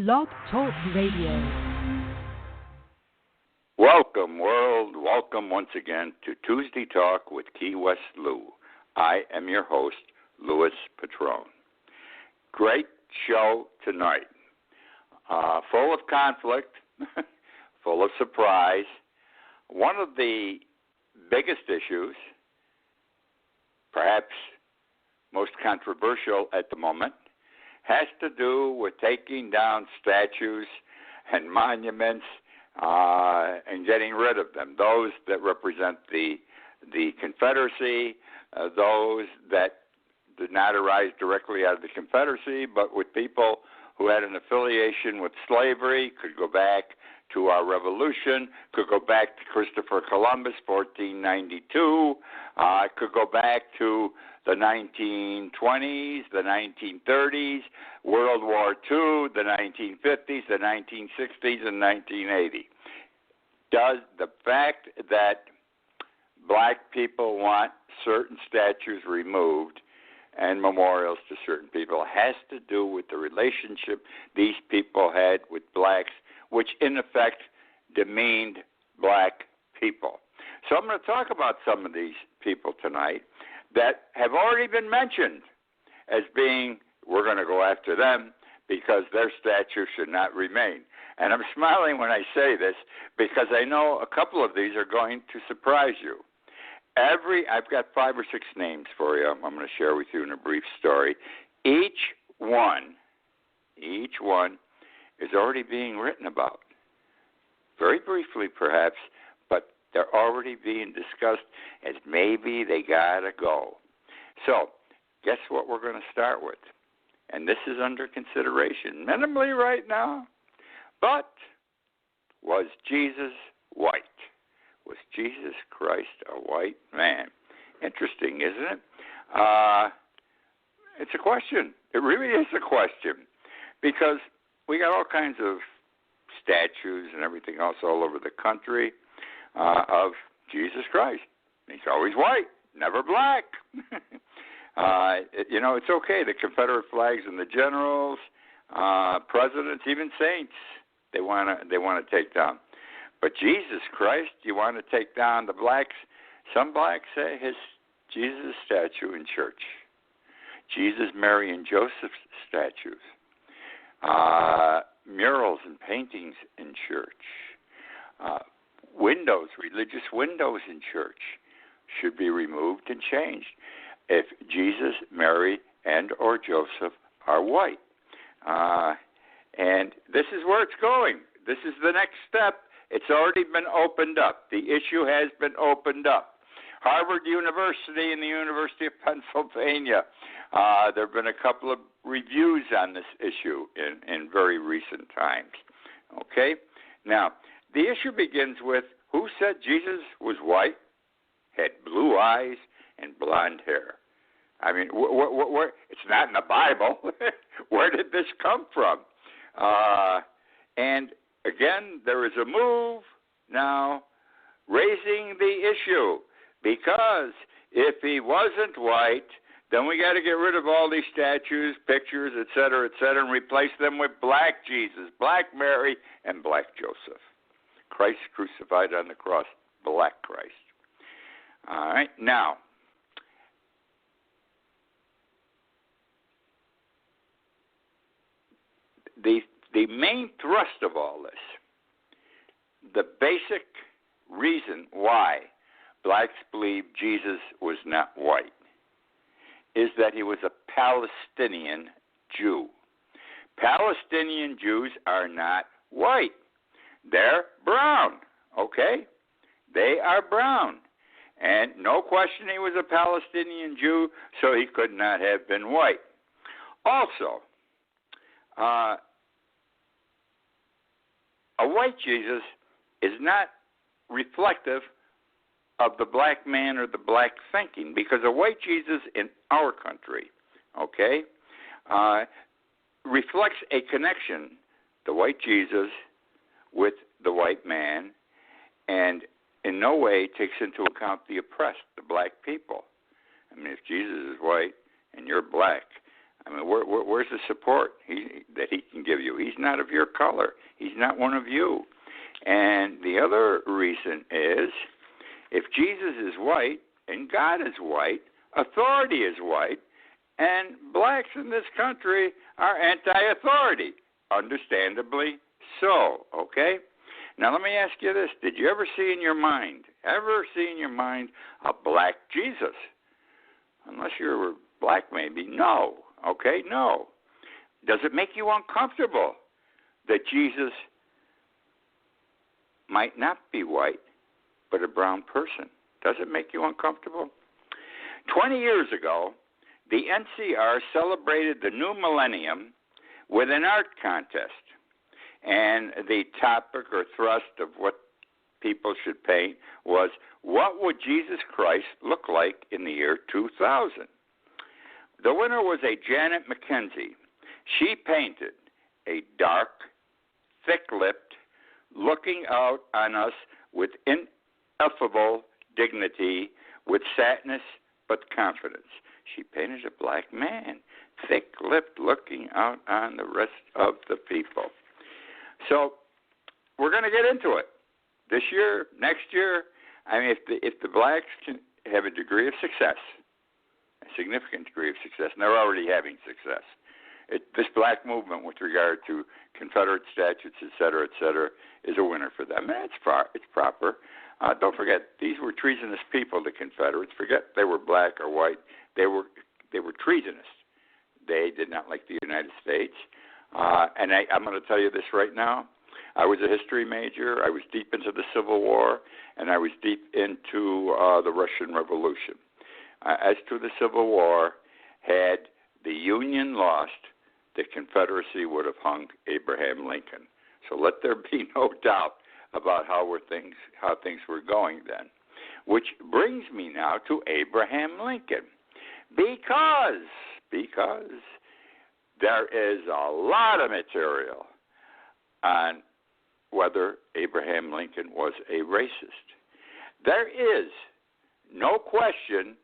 Blog Talk Radio. Welcome, world. Welcome once again to Tuesday Talk with Key West Lou. I am your host, Louis Patrone. Great show tonight. Full of conflict, full of surprise. One of the biggest issues, perhaps most controversial at the moment, has to do with taking down statues and monuments and getting rid of them. Those that represent the Confederacy, those that did not arise directly out of the Confederacy, but with people who had an affiliation with slavery, could go back to our Revolution, could go back to Christopher Columbus, 1492, could go back to the 1920s, the 1930s, World War II, the 1950s, the 1960s, and 1980. Does the fact that black people want certain statues removed and memorials to certain people has to do with the relationship these people had with blacks, which in effect demeaned black people? So I'm going to talk about some of these people tonight that have already been mentioned as being, we're going to go after them because their statue should not remain. And I'm smiling when I say this because I know a couple of these are going to surprise you. I've got 5 or 6 names for you I'm going to share with you in a brief story. Each one is already being written about. Very briefly, perhaps, but they're already being discussed as maybe they got to go. So, guess what we're going to start with? And this is under consideration, minimally right now, but was Jesus white? Was Jesus Christ a white man? Interesting, isn't it? It's a question. It really is a question because we got all kinds of statues and everything else all over the country of Jesus Christ. He's always white, never black. It's okay. The Confederate flags and the generals, presidents, even saints, they want to take down. But Jesus Christ, you want to take down the blacks? Some blacks say his Jesus statue in church. Jesus, Mary, and Joseph statues. Murals and paintings in church. Windows, religious windows in church should be removed and changed if Jesus, Mary, and or Joseph are white. And this is where it's going. This is the next step. It's already been opened up. The issue has been opened up. Harvard University and the University of Pennsylvania, there have been a couple of reviews on this issue in very recent times. Okay? Now, the issue begins with who said Jesus was white, had blue eyes, and blonde hair? I mean, it's not in the Bible. Where did this come from? And again, there is a move now raising the issue because if he wasn't white, then we got to get rid of all these statues, pictures, et cetera, and replace them with black Jesus, black Mary, and black Joseph. Christ crucified on the cross, black Christ. All right, now, the main thrust of all this, the basic reason why blacks believe Jesus was not white, is that he was a Palestinian Jew. Palestinian Jews are not white. They're brown, okay? They are brown. And no question he was a Palestinian Jew, so he could not have been white. Also, a white Jesus is not reflective of the black man or the black thinking, because a white Jesus in our country, okay, reflects a connection, the white Jesus, with the white man, and in no way takes into account the oppressed, the black people. I mean, if Jesus is white and you're black, I mean, where's the support that he can give you? He's not of your color. He's not one of you. And the other reason is, if Jesus is white and God is white, authority is white, and blacks in this country are anti-authority, understandably so, okay? Now let me ask you this. Did you ever see in your mind a black Jesus? Unless you're black maybe. No, okay, no. Does it make you uncomfortable that Jesus might not be white, but a brown person? Does it make you uncomfortable? 20 years ago, the NCR celebrated the new millennium with an art contest. And the topic or thrust of what people should paint was, what would Jesus Christ look like in the year 2000? The winner was a Janet McKenzie. She painted a dark, thick-lipped, looking out on us with ineffable dignity, with sadness but confidence. She painted a black man, thick-lipped, looking out on the rest of the people. So we're going to get into it this year, next year. I mean, if the blacks can have a degree of success, a significant degree of success, and they're already having success, this black movement with regard to Confederate statutes, et cetera, is a winner for them. And it's proper. Don't forget, these were treasonous people, the Confederates. Forget they were black or white. They were treasonous. They did not like the United States. And I'm going to tell you this right now. I was a history major. I was deep into the Civil War, and I was deep into the Russian Revolution. As to the Civil War, had the Union lost, the Confederacy would have hung Abraham Lincoln. So let there be no doubt about how things were going then. Which brings me now to Abraham Lincoln. Because there is a lot of material on whether Abraham Lincoln was a racist. There is no question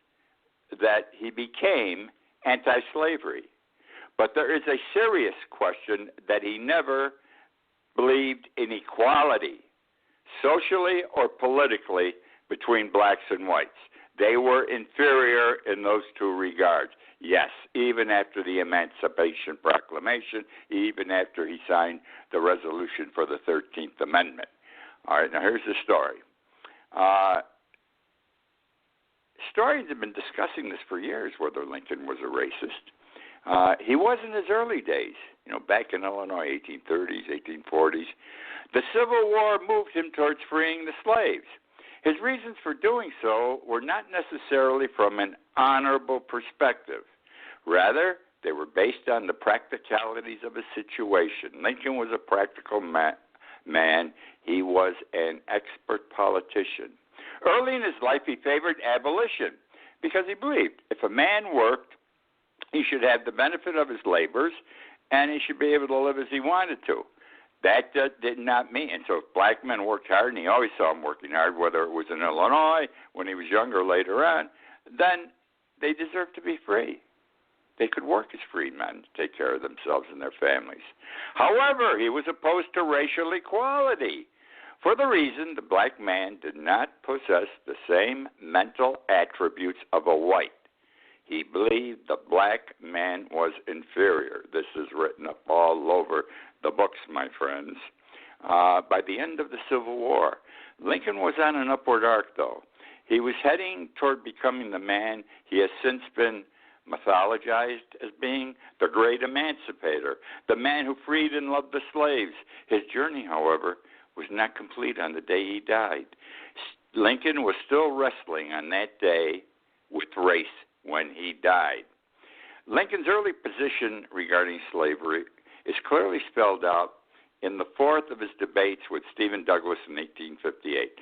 that he became anti-slavery, but there is a serious question that he never believed in equality, socially or politically, between blacks and whites. They were inferior in those two regards. Yes, even after the Emancipation Proclamation, even after he signed the resolution for the 13th Amendment. All right, now here's the story. Historians have been discussing this for years, whether Lincoln was a racist. He was in his early days, back in Illinois, 1830s, 1840s. The Civil War moved him towards freeing the slaves. His reasons for doing so were not necessarily from an honorable perspective. Rather, they were based on the practicalities of a situation. Lincoln was a practical man. He was an expert politician. Early in his life, he favored abolition because he believed if a man worked, he should have the benefit of his labors, and he should be able to live as he wanted to. That did not mean, and so if black men worked hard, and he always saw them working hard, whether it was in Illinois, when he was younger, later on, then they deserved to be free. They could work as free men to take care of themselves and their families. However, he was opposed to racial equality for the reason the black man did not possess the same mental attributes of a white. He believed the black man was inferior. This is written up all over the books, my friends. By the end of the Civil War, Lincoln was on an upward arc, though. He was heading toward becoming the man he has since been mythologized as being, the great emancipator, the man who freed and loved the slaves. His journey, however, was not complete on the day he died. Lincoln was still wrestling on that day with race when he died. Lincoln's early position regarding slavery is clearly spelled out in the fourth of his debates with Stephen Douglas in 1858.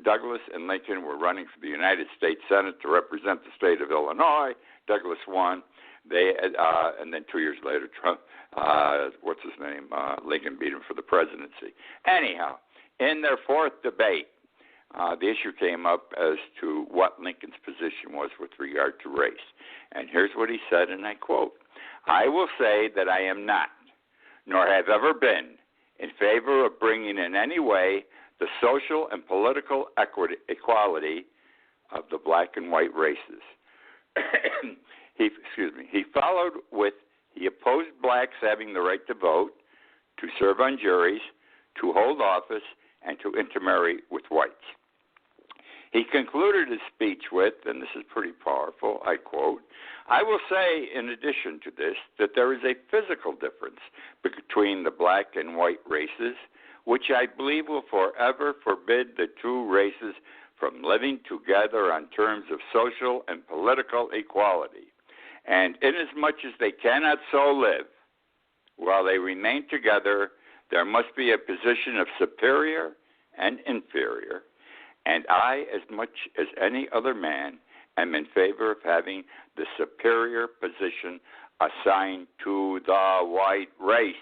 Douglas and Lincoln were running for the United States Senate to represent the state of Illinois. Douglas won. And then 2 years later, Lincoln beat him for the presidency. Anyhow, in their fourth debate, the issue came up as to what Lincoln's position was with regard to race. And here's what he said, and I quote, "I will say that I am not, nor have ever been, in favor of bringing in any way the social and political equality of the black and white races." He followed with, he opposed blacks having the right to vote, to serve on juries, to hold office, and to intermarry with whites. He concluded his speech with, and this is pretty powerful, I quote, "I will say, in addition to this, that there is a physical difference between the black and white races, which I believe will forever forbid the two races from living together on terms of social and political equality. And inasmuch as they cannot so live, while they remain together, there must be a position of superior and inferior. And I, as much as any other man, am in favor of having the superior position assigned to the white race."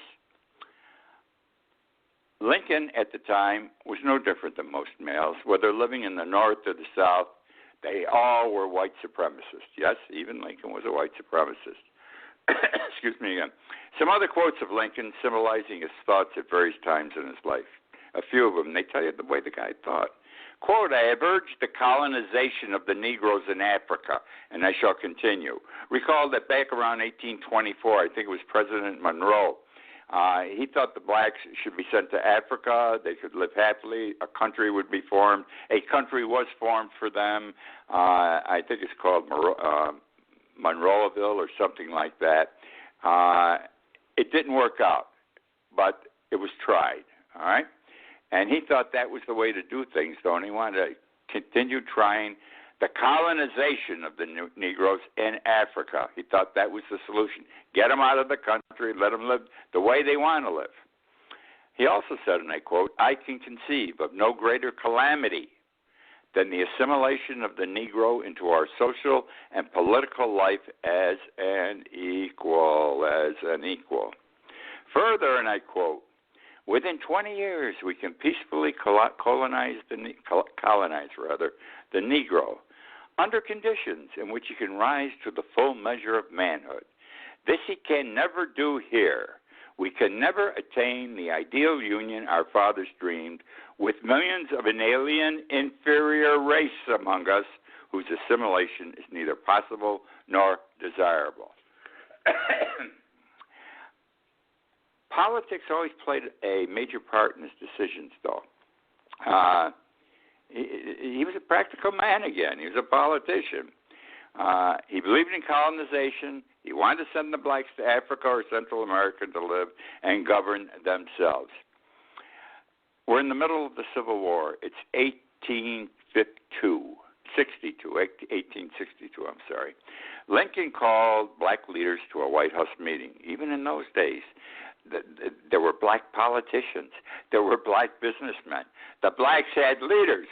Lincoln, at the time, was no different than most males. Whether living in the North or the South, they all were white supremacists. Yes, even Lincoln was a white supremacist. Excuse me again. Some other quotes of Lincoln symbolizing his thoughts at various times in his life. A few of them, they tell you the way the guy thought. Quote, "I have urged the colonization of the Negroes in Africa, and I shall continue." Recall that back around 1824, I think it was President Monroe, he thought the blacks should be sent to Africa. They could live happily. A country would be formed. A country was formed for them. I think it's called Monroeville or something like that. It didn't work out, but it was tried, all right? And he thought that was the way to do things, though, and he wanted to continue trying the colonization of the Negroes in Africa. He thought that was the solution. Get them out of the country, let them live the way they want to live. He also said, and I quote, "I can conceive of no greater calamity than the assimilation of the Negro into our social and political life as an equal. Further, and I quote, "Within 20 years, we can peacefully colonize the Negro under conditions in which he can rise to the full measure of manhood. This he can never do here. We can never attain the ideal union our fathers dreamed with millions of an alien, inferior race among us whose assimilation is neither possible nor desirable." Politics always played a major part in his decisions, though. He was a practical man again. He was a politician. He believed in colonization. He wanted to send the blacks to Africa or Central America to live and govern themselves. We're in the middle of the Civil War. It's 1862. Lincoln called black leaders to a White House meeting. Even in those days, there were black politicians. There were black businessmen. The blacks had leaders.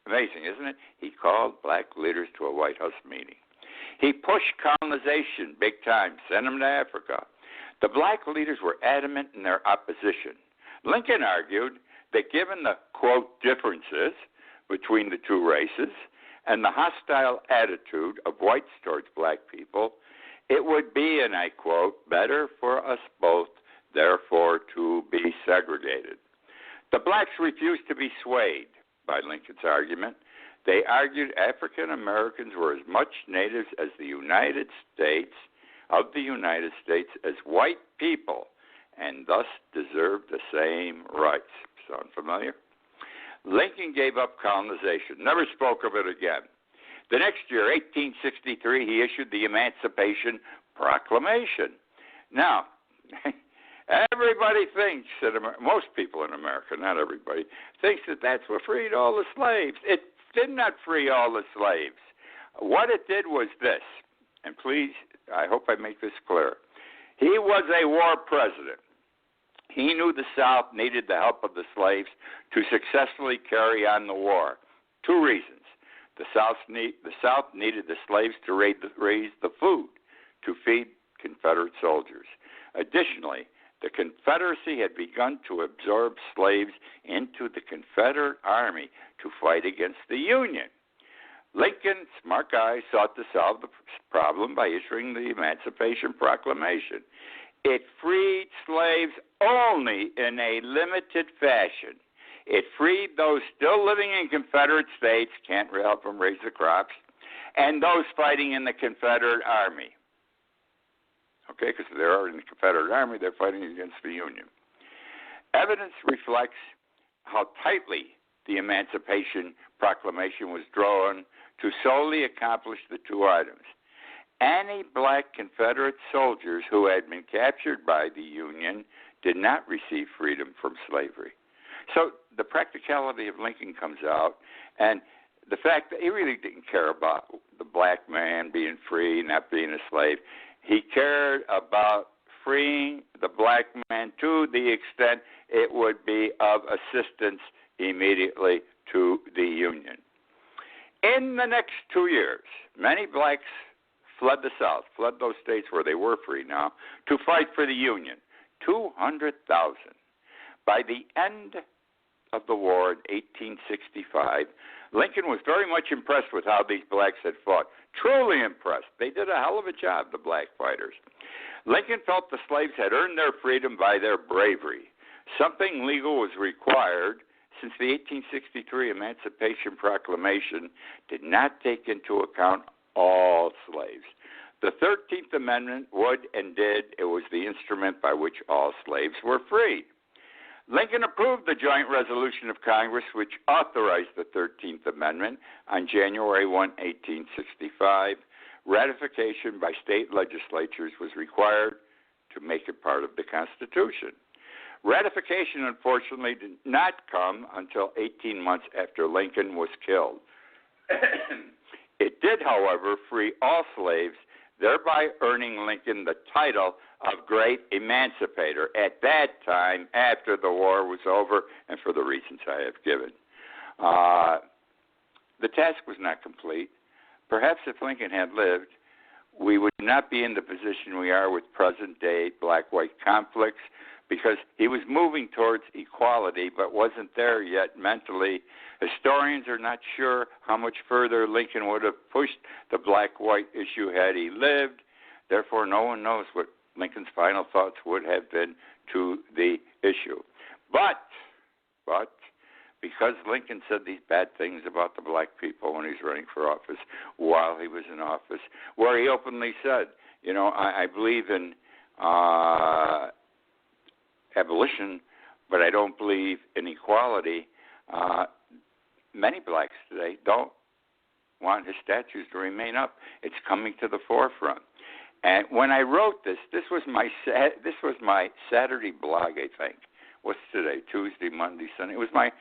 Amazing, isn't it? He called black leaders to a White House meeting. He pushed colonization big time, sent them to Africa. The black leaders were adamant in their opposition. Lincoln argued that given the, quote, differences between the two races and the hostile attitude of whites towards black people, it would be, and I quote, "better for us both, therefore, to be segregated." The blacks refused to be swayed by Lincoln's argument. They argued African Americans were as much natives as the United States as white people, and thus deserved the same rights. Sound familiar? Lincoln gave up colonization, never spoke of it again. The next year, 1863, he issued the Emancipation Proclamation. Now, everybody thinks that most people in America, not everybody, thinks that that's what freed all the slaves. It did not free all the slaves. What it did was this, and please, I hope I make this clear. He was a war president. He knew the South needed the help of the slaves to successfully carry on the war. Two reasons. The South needed the slaves to raise the food to feed Confederate soldiers. Additionally, The Confederacy had begun to absorb slaves into the Confederate Army to fight against the Union. Lincoln, smart guy, sought to solve the problem by issuing the Emancipation Proclamation. It freed slaves only in a limited fashion. It freed those still living in Confederate states, can't help them raise the crops, and those fighting in the Confederate Army. Okay, because they're in the Confederate Army, they're fighting against the Union. Evidence reflects how tightly the Emancipation Proclamation was drawn to solely accomplish the two items. Any black Confederate soldiers who had been captured by the Union did not receive freedom from slavery. So the practicality of Lincoln comes out, and the fact that he really didn't care about the black man being free, not being a slave. He cared about freeing the black man to the extent it would be of assistance immediately to the Union. In the next 2 years, many blacks fled the South, fled those states where they were free now, to fight for the Union. 200,000. By the end of the war in 1865, Lincoln was very much impressed with how these blacks had fought. Truly impressed. They did a hell of a job, the black fighters. Lincoln felt the slaves had earned their freedom by their bravery. Something legal was required, since the 1863 Emancipation Proclamation did not take into account all slaves. The 13th Amendment would and did. It was the instrument by which all slaves were freed. Lincoln approved the joint resolution of Congress which authorized the 13th Amendment on January 1, 1865. Ratification by state legislatures was required to make it part of the Constitution. Ratification, unfortunately, did not come until 18 months after Lincoln was killed. It did, however, free all slaves, thereby earning Lincoln the title of Great Emancipator at that time, after the war was over, and for the reasons I have given. The task was not complete. Perhaps if Lincoln had lived, we would not be in the position we are with present-day black-white conflicts, because he was moving towards equality but wasn't there yet mentally. Historians are not sure how much further Lincoln would have pushed the black-white issue had he lived. Therefore, no one knows what Lincoln's final thoughts would have been to the issue. But, because Lincoln said these bad things about the black people when he was running for office, while he was in office, where he openly said, I believe in abolition, but I don't believe in equality. Many blacks today don't want his statues to remain up. It's coming to the forefront. And when I wrote this was my Saturday blog, I think. What's today? Tuesday, Monday, Sunday. It was my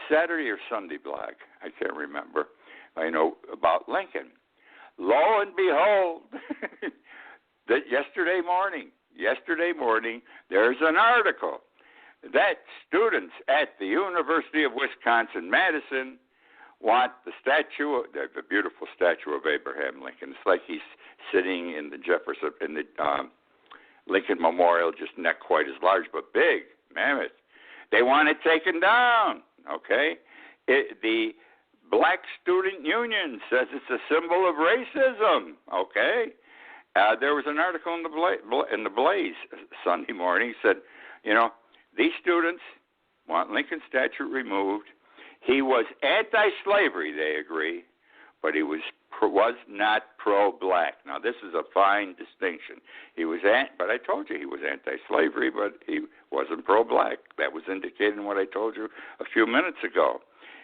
Saturday or Sunday blog. I can't remember. I know about Lincoln. Lo and behold, that yesterday morning, there's an article that students at the University of Wisconsin-Madison want the beautiful statue of Abraham Lincoln. It's like he's sitting in the Lincoln Memorial, just not quite as large, but big, mammoth. They want it taken down, okay? The Black Student Union says it's a symbol of racism, okay? There was an article in the Blaze Sunday morning said, these students want Lincoln's statue removed. He was anti-slavery, they agree, but he was not pro-black. Now, this is a fine distinction. But I told you he was anti-slavery, but he wasn't pro-black. That was indicated in what I told you a few minutes ago.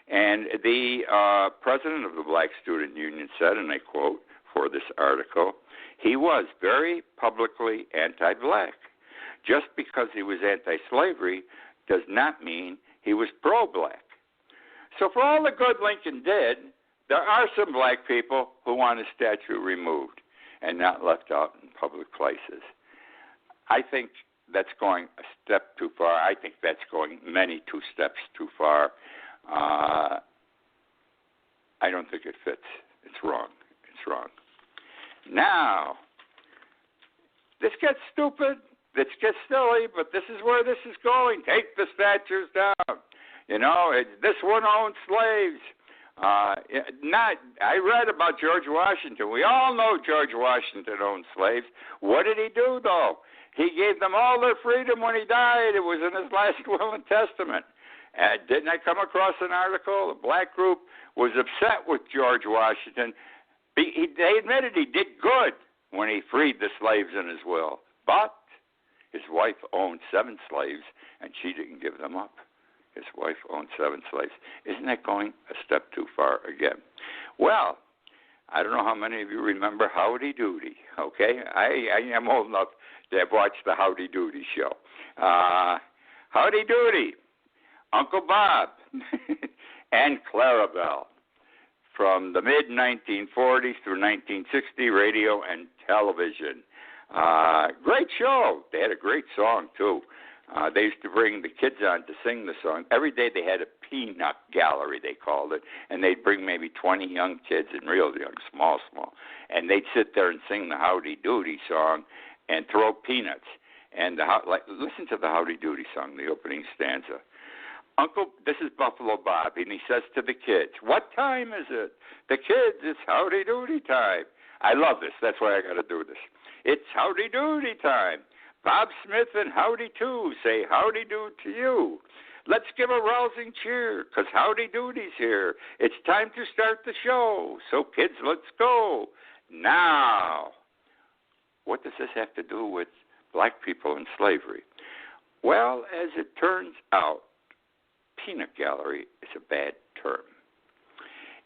And the president of the Black Student Union said, and I quote for this article, he was very publicly anti-black. Just because he was anti-slavery does not mean he was pro-black. So for all the good Lincoln did, there are some black people who want his statue removed and not left out in public places. I think that's going a step too far. I think that's going many 2 steps too far. I don't think it fits. It's wrong. Now, this gets stupid. This gets silly, but this is where this is going. Take the statues down. This one owned slaves. I read about George Washington. We all know George Washington owned slaves. What did he do, though? He gave them all their freedom when he died. It was in his last will and testament. Didn't I come across an article? A black group was upset with George Washington. They admitted he did good when he freed the slaves in his will. But his wife owned 7 slaves, and she didn't give them up. His wife owned 7 slaves. Isn't that going a step too far again? Well, I don't know how many of you remember Howdy Doody, okay? I am old enough to have watched the Howdy Doody show. Howdy Doody, Uncle Bob, and Clarabelle from the mid-1940s through 1960, radio and television. Great show. They had a great song, too. They used to bring the kids on to sing the song. Every day they had a peanut gallery, they called it, and they'd bring maybe 20 young kids, and real young, small, and they'd sit there and sing the Howdy Doody song and throw peanuts. And listen to the Howdy Doody song, the opening stanza. This is Buffalo Bob, and he says to the kids, "What time is it? The kids, it's Howdy Doody time." I love this. That's why I got to do this. It's Howdy Doody time. Bob Smith and Howdy too say howdy do to you. Let's give a rousing cheer, 'cause Howdy Doody's here. It's time to start the show. So kids, let's go. Now, what does this have to do with black people and slavery? Well, as it turns out, peanut gallery is a bad term.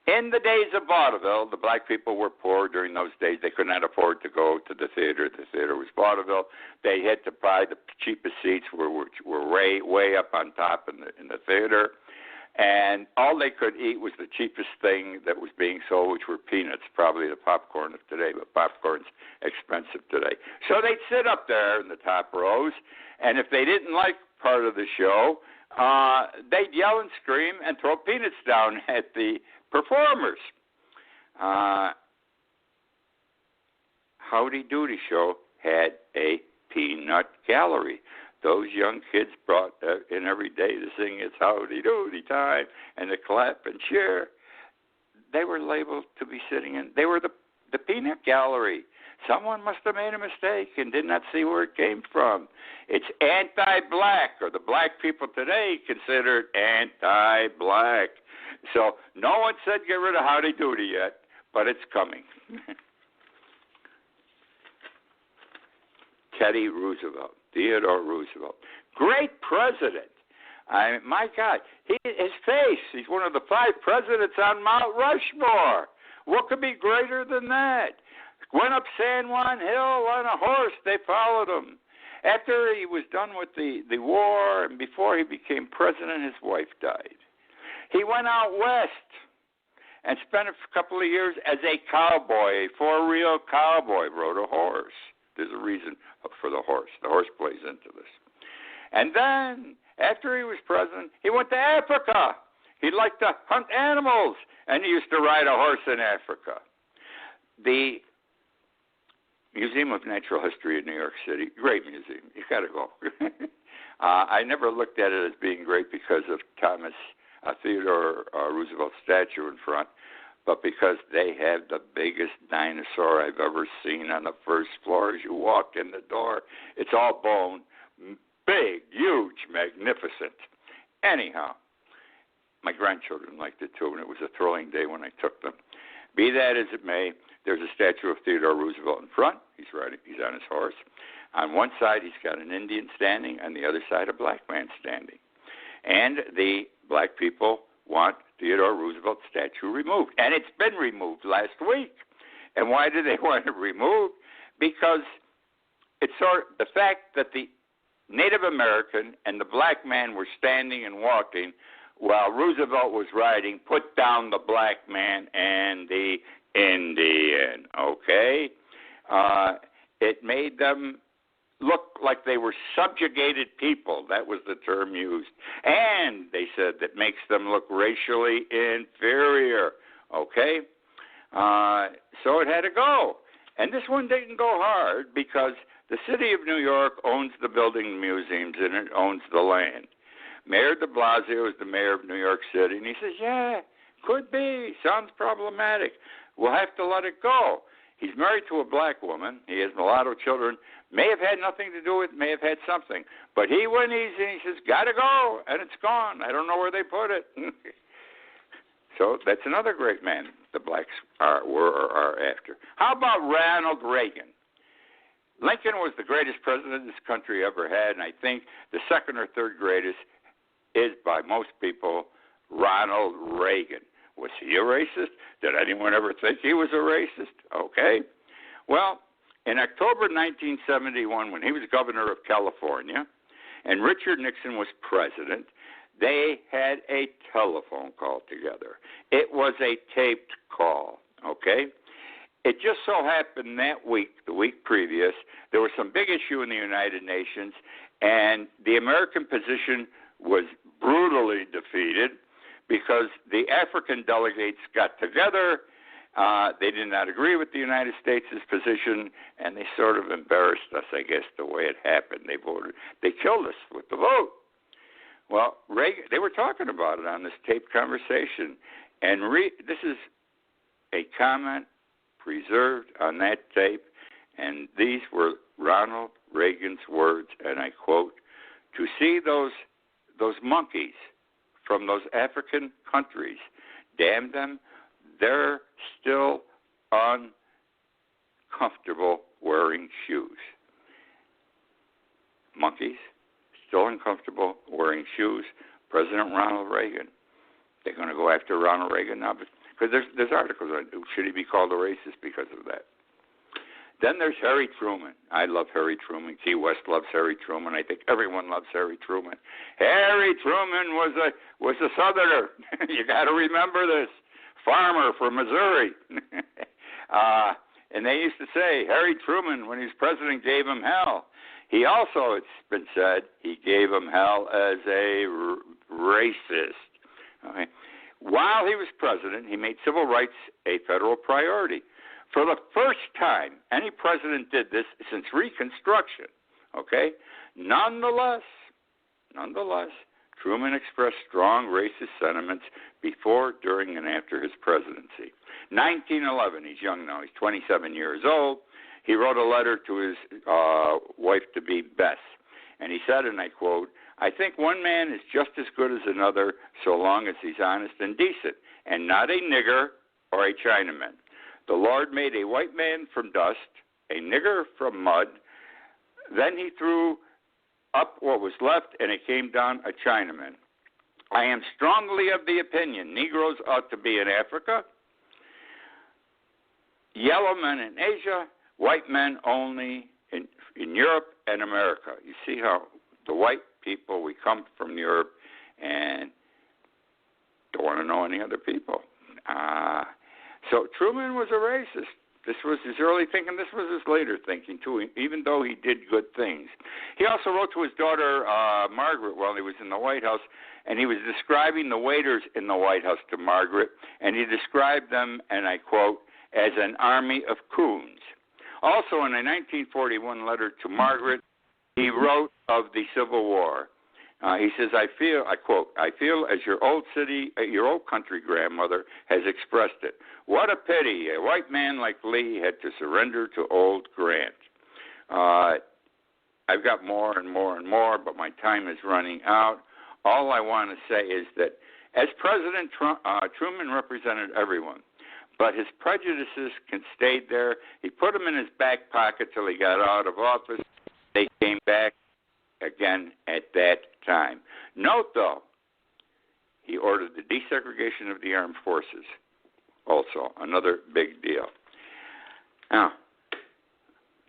In the days of vaudeville, the black people were poor during those days. They could not afford to go to the theater. The theater was vaudeville. They had to buy the cheapest seats, which were way up on top in the theater. And all they could eat was the cheapest thing that was being sold, which were peanuts, probably the popcorn of today, but popcorn's expensive today. So they'd sit up there in the top rows, and if they didn't like part of the show, they'd yell and scream and throw peanuts down at the performers. Howdy Doody show had a peanut gallery. Those young kids brought in every day to sing "It's Howdy Doody time" and to clap and cheer. They were labeled to be sitting in. They were the peanut gallery. Someone must have made a mistake and did not see where it came from. It's anti-black, or the black people today considered anti-black. So no one said get rid of Howdy Doody yet, but it's coming. Teddy Roosevelt, Theodore Roosevelt. Great president. My God, his face, he's one of the 5 presidents on Mount Rushmore. What could be greater than that? Went up San Juan Hill on a horse. They followed him. After he was done with the war and before he became president, his wife died. He went out west and spent a couple of years as a cowboy, for a real cowboy, rode a horse. There's a reason for the horse. The horse plays into this. And then, after he was president, he went to Africa. He liked to hunt animals, and he used to ride a horse in Africa. The Museum of Natural History in New York City, great museum. You got to go. I never looked at it as being great because of Theodore Roosevelt's statue in front, but because they have the biggest dinosaur I've ever seen on the first floor as you walk in the door. It's all bone, big, huge, magnificent. Anyhow, my grandchildren liked it too, and it was a thrilling day when I took them. Be that as it may, there's a statue of Theodore Roosevelt in front. He's on his horse. On one side, he's got an Indian standing. On the other side, a black man standing. And the black people want Theodore Roosevelt's statue removed. And it's been removed last week. And why do they want it removed? Because it's the fact that the Native American and the black man were standing and walking while Roosevelt was riding, put down the black man and the Indian, okay? It made them look like they were subjugated people. That was the term used. And they said that makes them look racially inferior, okay? So it had to go. And this one didn't go hard because The city of New York owns the building and museums, and it owns the land. Mayor de Blasio is the mayor of New York City, and he says, yeah, could be. Sounds problematic. We'll have to let it go. He's married to a black woman. He has mulatto children. May have had nothing to do with it, may have had something. But he went easy, and he says, got to go, and it's gone. I don't know where they put it. So that's another great man the blacks are after. How about Ronald Reagan? Lincoln was the greatest president this country ever had, and I think the second or third greatest is, by most people, Ronald Reagan. Was he a racist? Did anyone ever think he was a racist? Okay. Well, in October 1971, when he was governor of California and Richard Nixon was president, they had a telephone call together. It was a taped call, okay? It just so happened that week, the week previous, there was some big issue in the United Nations, and the American position was brutally defeated because the African delegates got together. They did not agree with the United States' position, and they sort of embarrassed us, I guess, the way it happened. They killed us with the vote. Well, Reagan, they were talking about it on this taped conversation, and this is a comment preserved on that tape, and these were Ronald Reagan's words, and I quote, "To see those monkeys from those African countries, damn them, they're still uncomfortable wearing shoes." Monkeys, still uncomfortable wearing shoes. President Ronald Reagan. They're going to go after Ronald Reagan now, because there's articles on should he be called a racist because of that. Then there's Harry Truman. I love Harry Truman. Key West loves Harry Truman. I think everyone loves Harry Truman. Harry Truman was a Southerner. You got to remember this. Farmer from Missouri. And they used to say Harry Truman, when he was president, gave him hell. He also, it's been said, he gave him hell as a racist. Okay. While he was president, he made civil rights a federal priority. For the first time, any president did this since Reconstruction. Okay. Nonetheless, Truman expressed strong racist sentiments before, during, and after his presidency. 1911, he's young now, he's 27 years old. He wrote a letter to his wife-to-be, Bess, and he said, and I quote, "I think one man is just as good as another so long as he's honest and decent, and not a nigger or a Chinaman. The Lord made a white man from dust, a nigger from mud. Then he threw up what was left, and it came down a Chinaman. I am strongly of the opinion Negroes ought to be in Africa, yellow men in Asia, white men only in Europe and America." You see how the white people, we come from Europe and don't want to know any other people. So Truman was a racist. This was his early thinking. This was his later thinking, too, even though he did good things. He also wrote to his daughter, Margaret, while he was in the White House, and he was describing the waiters in the White House to Margaret, and he described them, and I quote, as an army of coons. Also, in a 1941 letter to Margaret, he wrote of the Civil War. He says, I quote, "I feel as your old country grandmother has expressed it. What a pity a white man like Lee had to surrender to old Grant." I've got more and more and more, but my time is running out. All I want to say is that as President Truman represented everyone, but his prejudices stayed there. He put them in his back pocket till he got out of office. They came back again at that time. Note, though, he ordered the desegregation of the armed forces. Also, another big deal. Now,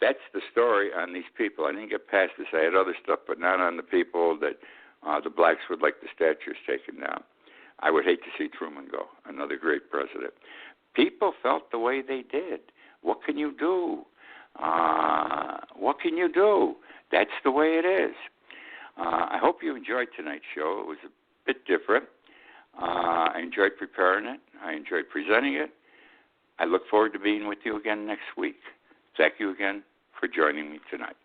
that's the story on these people. I didn't get past this. I had other stuff, but not on the people that the blacks would like the statues taken down. I would hate to see Truman go, another great president. People felt the way they did. What can you do? What can you do? That's the way it is. I hope you enjoyed tonight's show. It was a bit different. I enjoyed preparing it. I enjoyed presenting it. I look forward to being with you again next week. Thank you again for joining me tonight.